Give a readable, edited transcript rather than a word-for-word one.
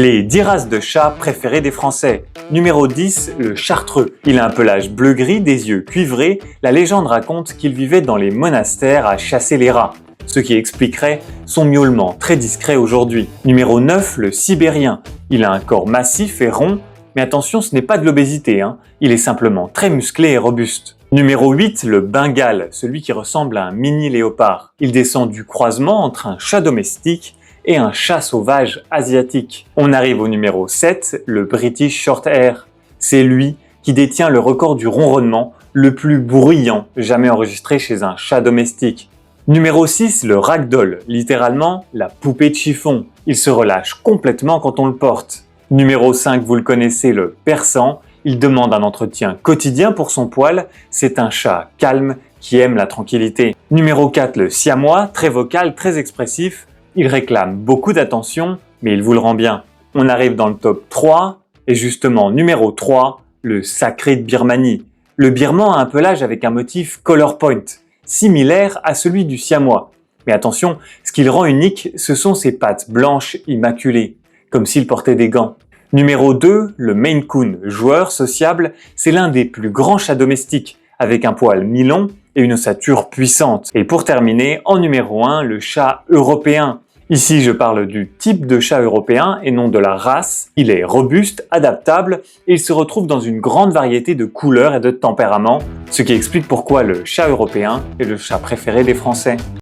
Les 10 races de chats préférées des Français. Numéro 10, le chartreux. Il a un pelage bleu-gris, des yeux cuivrés. La légende raconte qu'il vivait dans les monastères à chasser les rats, ce qui expliquerait son miaulement très discret aujourd'hui. Numéro 9, le sibérien. Il a un corps massif et rond, mais attention, ce n'est pas de l'obésité, il est simplement très musclé et robuste. Numéro 8, le bengale, celui qui ressemble à un mini léopard. Il descend du croisement entre un chat domestique et un chat sauvage asiatique. On arrive au numéro 7, le British Shorthair. C'est lui qui détient le record du ronronnement le plus bruyant jamais enregistré chez un chat domestique. Numéro 6, le ragdoll, littéralement la poupée de chiffon. Il se relâche complètement quand on le porte. Numéro 5, vous le connaissez, le persan. Il demande un entretien quotidien pour son poil. C'est un chat calme qui aime la tranquillité. Numéro 4, le siamois, très vocal, très expressif. Il réclame beaucoup d'attention, mais il vous le rend bien. On arrive dans le top 3, et justement numéro 3, le sacré de Birmanie. Le birman a un pelage avec un motif color point, similaire à celui du siamois. Mais attention, ce qui le rend unique, ce sont ses pattes blanches immaculées, comme s'il portait des gants. Numéro 2, le Maine Coon, joueur sociable, c'est l'un des plus grands chats domestiques, avec un poil mi-long et une ossature puissante. Et pour terminer, en numéro 1, le chat européen. Ici, je parle du type de chat européen et non de la race. Il est robuste, adaptable et il se retrouve dans une grande variété de couleurs et de tempéraments, ce qui explique pourquoi le chat européen est le chat préféré des Français.